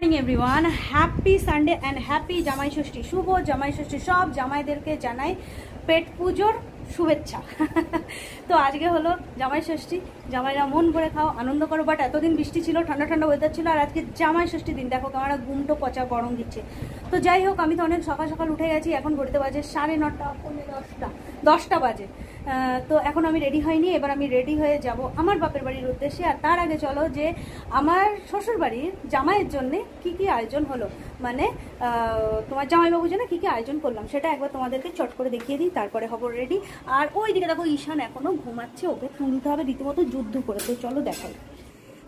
Morning everyone, happy Sunday and happy জামাই ষষ্ঠী। শুভ জামাই ষষ্ঠী। সব জামাইদেরকে জানাই পেট পুজোর শুভেচ্ছা। তো আজকে হলো জামাই ষষ্ঠী। জামাইরা মন ভরে খাও, আনন্দ করো। বাট এতদিন বৃষ্টি ছিল, ঠান্ডা ঠান্ডা ওয়েদার ছিল, আর আজকে জামাই ষষ্ঠী দিন দেখো আমার গুমটো পচা গরম দিচ্ছে। তো যাই হোক, আমি তো অনেক সকাল সকাল উঠে গেছি। এখন ঘড়িতে বাজে 9:30, 10টা বাজে। তো এখন আমি রেডি হয়নি। এবার আমি রেডি হয়ে যাব আমার বাপের বাড়ির উদ্দেশ্যে। আর তার আগে চলো যে আমার শ্বশুর বাড়ির জামাইয়ের জন্য কি কি আয়োজন হলো, মানে তোমার জামাইবাবুর জন্য কি কি আয়োজন করলাম সেটা একবার তোমাদেরকে চট করে দেখিয়ে দিই, তারপরে হবো রেডি। আর ওই দিকে দেখো ঈশান এখনো ঘুমাচ্ছে, ওকে তুলতে হবে, রীতিমতো যুদ্ধ করেছে। চলো দেখাই।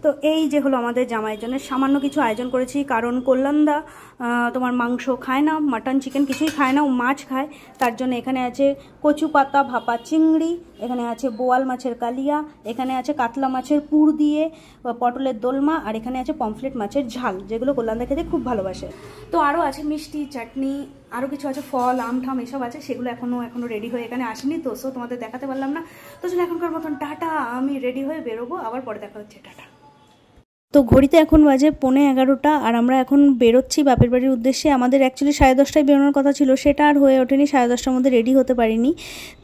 তো এই যে হলো আমাদের জামাইয়ের জন্য সামান্য কিছু আয়োজন করেছি, কারণ কল্যাণদা তোমার মাংস খায় না, মাটন চিকেন কিছুই খায় না, ও মাছ খায়। তার জন্য এখানে আছে কচু পাতা ভাপা চিংড়ি, এখানে আছে বোয়াল মাছের কালিয়া, এখানে আছে কাতলা মাছের পুর দিয়ে পটলের দোলমা, আর এখানে আছে পমফ্লেট মাছের ঝাল, যেগুলো কল্যাণদা খেতে খুব ভালোবাসে। তো আরও আছে মিষ্টি, চাটনি, আরও কিছু আছে, ফল, আম ঠাম এসব আছে। সেগুলো এখনো রেডি হয়ে এখানে আসেনি, তো সো তোমাদের দেখাতে পারলাম না। তো চলো এখনকার মতন টাটা, আমি রেডি হয়ে বেরোবো, আবার পরে দেখা হচ্ছে, টাটা। তো ঘড়িতে এখন বাজে 11:15, আর আমরা এখন বেরোচ্ছি বাপের বাড়ির উদ্দেশ্যে। আমাদের অ্যাকচুয়ালি 10:30টায় বেরোনোর কথা ছিল, সেটা আর হয়ে ওঠেনি, 10:30টার মধ্যে রেডি হতে পারিনি।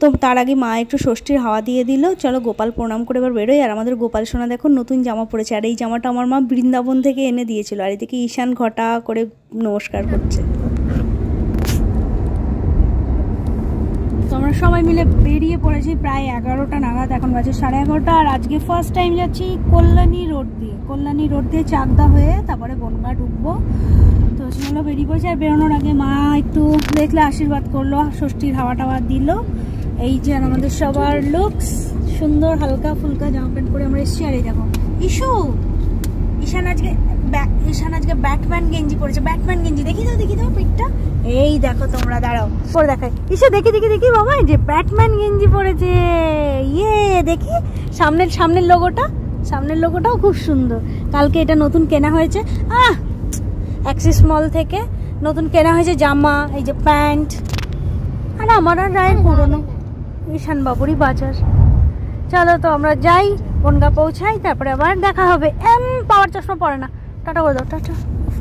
তো তার আগে মা একটু ষষ্ঠীর হাওয়া দিয়ে দিল। চলো গোপাল প্রণাম করে এবার বেরোই। আর আমাদের গোপাল সোনা দেখো নতুন জামা পরেছে, আর এই জামাটা আমার মা বৃন্দাবন থেকে এনে দিয়েছিল। আর এদিকে ঈশান ঘটা করে নমস্কার করছে। তো আমরা সবাই মিলে বেরিয়ে পড়েছি প্রায় 11টা নাগাদ, এখন বাজে 11:30। আর আজকে ফার্স্ট টাইম যাচ্ছি কল্যাণী রোড দিয়ে চাকদা হয়ে তারপরে বনগা ঢুকবো। তো সেগুলো বেরিয়ে পড়েছে। আর বেরোনোর আগে মা একটু দেখলে আশীর্বাদ করলো, ষষ্ঠীর হাওয়া টাওয়া দিল। এই যে আর আমাদের সবার লুকস সুন্দর, হালকা ফুলকা জামা প্যান্ট পরে আমরা এসেছি। আর এই দেখো ঈশান আজকে ব্যাটম্যান গেঞ্জি পরেছে, ব্যাটম্যান গেঞ্জি। দেখি দাও পিঠটা, এই দেখো তোমরা, দাঁড়াও পরে দেখাই। ঈশা দেখি বাবা, যে ব্যাটম্যান গেঞ্জি পরেছে। ইয়ে দেখি সামনের লোগোটাও খুব সুন্দর। কালকে এটা নতুন কেনা হয়েছে, অ্যাক্সিস মল থেকে নতুন কেনা হয়েছে জামা, এই যে প্যান্ট। আর আমার আর রায়ের পুরনো, ঈশান বাবুরই বাজার। চলো তো আমরা যাই, বনগা পৌঁছাই, তারপরে আবার দেখা হবে। পাওয়ার চশমা পরে না, টাটা করে দাও, টাটা।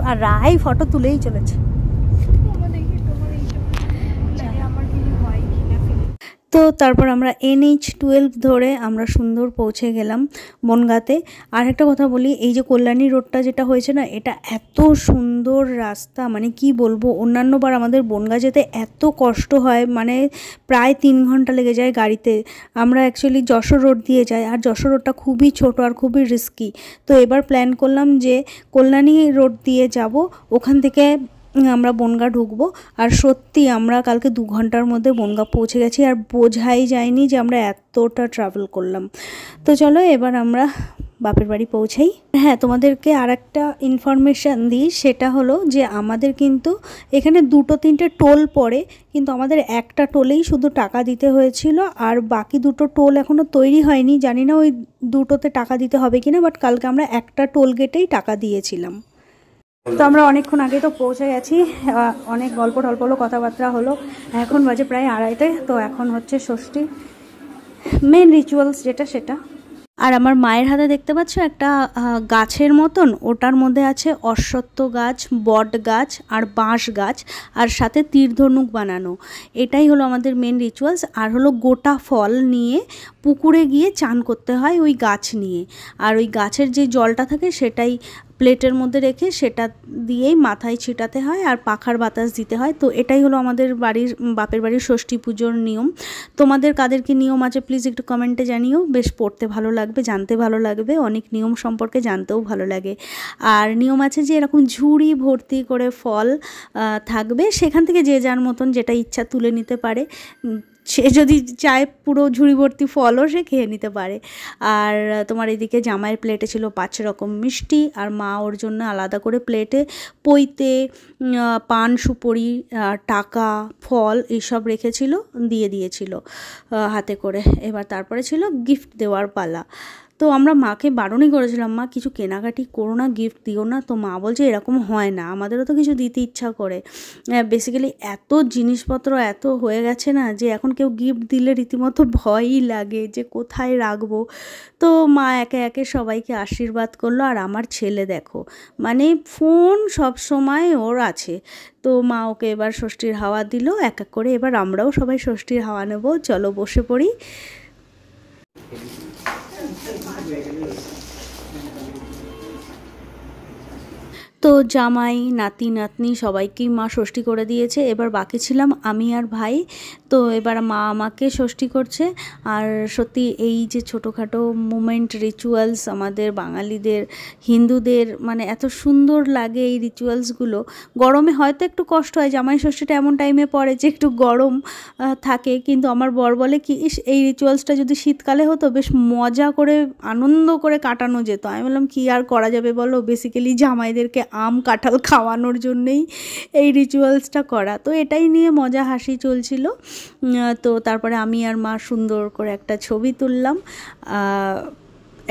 আর রায় ফটো তুলেই চলেছে। তো তারপর আমরা NH-12 ধরে আমরা সুন্দর পৌঁছে গেলাম বনগাঁতে। আর একটা কথা বলি, এই যে কল্যাণী রোডটা যেটা হয়েছে না, এটা এত সুন্দর রাস্তা, মানে কি বলবো। অন্যান্যবার আমাদের বনগাঁ যেতে এত কষ্ট হয়, মানে প্রায় 3 ঘন্টা লেগে যায় গাড়িতে। আমরা অ্যাকচুয়ালি যশোর রোড দিয়ে যাই, আর যশোর রোডটা খুবই ছোট আর খুবই রিস্কি। তো এবার প্ল্যান করলাম যে কল্যাণী রোড দিয়ে যাব, ওখান থেকে আমরা বনগাঁ ঢুকবো। আর সত্যি আমরা কালকে 2 ঘন্টার মধ্যে বনগাঁ পৌঁছে গেছি, আর বোঝাই যায়নি যে আমরা এতটা ট্রাভেল করলাম। তো চলো এবার আমরা বাপের বাড়ি পৌঁছাই। হ্যাঁ, তোমাদেরকে আর একটা ইনফরমেশান দিই, সেটা হলো যে আমাদের কিন্তু এখানে 2-3টে টোল পড়ে, কিন্তু আমাদের একটা টোলেই শুধু টাকা দিতে হয়েছিল, আর বাকি 2টো টোল এখনও তৈরি হয়নি। জানি না ওই 2টোতে টাকা দিতে হবে কিনা, বাট কালকে আমরা একটা টোল গেটেই টাকা দিয়েছিলাম। তো আমরা অনেকক্ষণ আগে তো পৌঁছে গেছি, অনেক গল্প টল্প হলো, কথাবার্তা হলো। এখন বাজে প্রায় 2:30। তো এখন হচ্ছে ষষ্ঠী মেন রিচুয়ালস যেটা, সেটা। আর আমার মায়ের হাতে দেখতে পাচ্ছ একটা গাছের মতন, ওটার মধ্যে আছে অশ্বত্থ গাছ, বট গাছ আর বাঁশ গাছ, আর সাথে তীর ধনুক বানানো। এটাই হলো আমাদের মেন রিচুয়ালস। আর হলো গোটা ফল নিয়ে পুকুরে গিয়ে চান করতে হয় ওই গাছ নিয়ে, আর ওই গাছের যে জলটা থাকে সেটাই প্লেটের মধ্যে রেখে সেটা দিয়েই মাথায় ছিটাতে হয়, আর পাখার বাতাস দিতে হয়। তো এটাই হলো আমাদের বাপের বাড়ির ষষ্ঠী পুজোর নিয়ম। তোমাদের কাদের কি নিয়ম আছে প্লিজ একটু কমেন্টে জানিও, বেশ পড়তে ভালো লাগবে, জানতে ভালো লাগবে, অনেক নিয়ম সম্পর্কে জানতেও ভালো লাগে। আর নিয়ম আছে যে এরকম ঝুড়ি ভর্তি করে ফল থাকবে, সেখান থেকে যে যার মতন যেটা ইচ্ছা তুলে নিতে পারে। সে যদি চায় পুরো ঝুড়ি ভর্তি ফলও সে খেয়ে নিতে পারে। আর তোমার এদিকে জামাইয়ের প্লেটে ছিল 5 রকম মিষ্টি, আর মা ওর জন্য আলাদা করে প্লেটে পৈতে, পান সুপরি, টাকা, ফল এইসব রেখেছিল, দিয়েছিল হাতে করে। এবার তারপরে ছিল গিফট দেওয়ার পালা। তো আমরা মাকে বারণই করেছিলাম, মা কিছু কেনাকাটি করো না, গিফট দিও না। তো মা বলছে এরকম হয় না, আমাদেরও তো কিছু দিতে ইচ্ছা করে। বেসিক্যালি এত জিনিসপত্র এত হয়ে গেছে না যে এখন কেউ গিফট দিলে রীতিমতো ভয়ই লাগে যে কোথায় রাখবো। তো মা একে একে সবাইকে আশীর্বাদ করলো। আর আমার ছেলে দেখো, মানে ফোন সব সময় ওর আছে। তো মা ওকে এবার ষষ্ঠীর হাওয়া দিল এক এক করে। এবার আমরাও সবাই ষষ্ঠীর হাওয়া নেব, চলো বসে পড়ি। তো জামাই নাতি নাতনি সবাইকেই মা ষষ্ঠী করে দিয়েছে। এবার বাকি ছিলাম আমি আর ভাই। তো এবার মা আমাকে ষষ্ঠী করছে। আর সত্যি এই যে ছোটোখাটো মোমেন্ট, রিচুয়ালস আমাদের বাঙালিদের, হিন্দুদের, মানে এত সুন্দর লাগে এই রিচুয়ালসগুলো। গরমে হয়তো একটু কষ্ট হয়, জামাই ষষ্ঠীটা এমন টাইমে পড়ে যে একটু গরম থাকে, কিন্তু আমার বর বলে কি, ইস এই রিচুয়ালসটা যদি শীতকালে হতো বেশ মজা করে আনন্দ করে কাটানো যেত। আমি বললাম কি আর করা যাবে বলো, বেসিক্যালি জামাইদেরকে আম কাঁঠাল খাওয়ানোর জন্যেই এই রিচুয়ালসটা করা। তো এটাই নিয়ে মজা হাসি চলছিল। তো তারপরে আমি আর মা সুন্দর করে একটা ছবি তুললাম।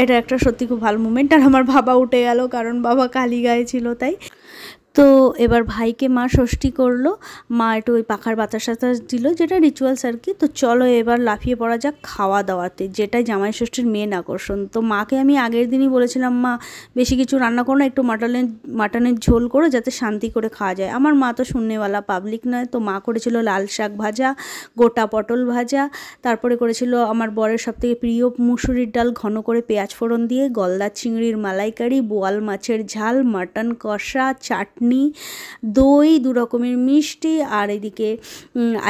এটা একটা সত্যি খুব ভালো মোমেন্ট। আর আমার বাবা উঠে গেল, কারণ বাবা কালী গায়ে ছিল তাই। তো এবার ভাইকে মা ষষ্ঠী করলো, মা একটু ওই পাখার বাতাস টাতাস দিল, যেটা রিচুয়ালস আর কি। তো চলো এবার লাফিয়ে পড়া যাক খাওয়া দাওয়াতে, যেটাই জামাই ষষ্ঠীর মেন আকর্ষণ। তো মাকে আমি আগের দিনই বলেছিলাম, মা বেশি কিছু রান্না করো না, একটু মাটনের ঝোল করো যাতে শান্তি করে খাওয়া যায়। আমার মা তো শূন্যওয়ালা পাবলিক নয়। তো মা করেছিল লাল শাক ভাজা, গোটা পটল ভাজা, তারপরে করেছিল আমার বরের সবথেকে প্রিয় মুসুরির ডাল ঘন করে পেঁয়াজ ফোড়ন দিয়ে, গলদা চিংড়ির মালাইকারি, বোয়াল মাছের ঝাল, মাটন কষা, চাটনি, দই, 2 রকমের মিষ্টি, আর এদিকে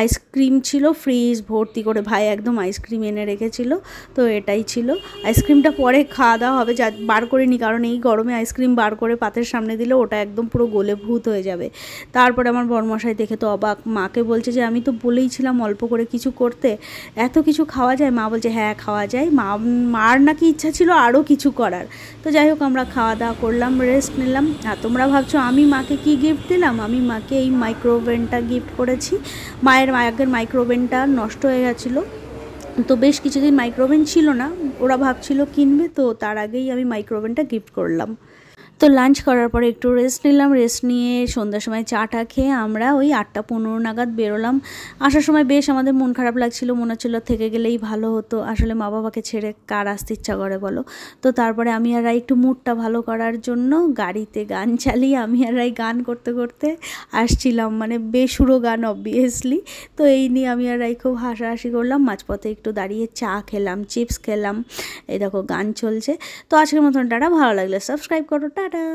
আইসক্রিম ছিল ফ্রিজ ভর্তি করে, ভাই একদম আইসক্রিম এনে রেখেছিল। তো এটাই ছিল। আইসক্রিমটা পরে খাওয়া দাওয়া হবে, যা বার করিনি, কারণ এই গরমে আইসক্রিম বার করে পাতের সামনে দিলে ওটা একদম পুরো গলে ভূত হয়ে যাবে। তারপরে আমার বরমশাই দেখে তো অবাক, মাকে বলছে যে আমি তো বলেইছিলাম অল্প করে কিছু করতে, এত কিছু খাওয়া যায়? মা বলছে হ্যাঁ খাওয়া যায়। মার নাকি ইচ্ছা ছিল আরও কিছু করার। তো যাই হোক আমরা খাওয়া দাওয়া করলাম, রেস্ট নিলাম। আর তোমরা ভাবছো আমি মাকে কি গিফট দিলাম? আমি মাকে এই মাইক্রোওভেনটা গিফট করেছি। মায়ের আগের মাইক্রোওভেনটা নষ্ট হয়ে গেছিলো, তো বেশ কিছুদিন মাইক্রোওভেন ছিল না, ওরা ভাবছিল কিনবে, তো তার আগেই আমি মাইক্রোওভেনটা গিফট করলাম। তো লাঞ্চ করার পরে একটু রেস্ট নিলাম, রেস্ট নিয়ে সন্ধ্যার সময় চাটা খেয়ে আমরা ওই 8টা 15 নাগাদ বেরোলাম। আসার সময় বেশ আমাদের মন খারাপ লাগছিল, মনে হচ্ছিল থেকে গেলেই ভালো হতো। আসলে মা বাবাকে ছেড়ে কার আসতে ইচ্ছা করে বলো। তো তারপরে আমি আর রাই একটু মুডটা ভালো করার জন্য গাড়িতে গান চালিয়ে আমি আর রাই গান করতে করতে আসছিলাম, মানে বেসুরো গান অবভিয়াসলি। তো এই নিয়ে আমি আর রাই খুব হাসাহাসি করলাম। মাঝপথে একটু দাঁড়িয়ে চা খেলাম, চিপস খেলাম, এই দেখো গান চলছে। তো আজকের মতন টাটা, ভালো লাগলে সাবস্ক্রাইব করো, টাটা।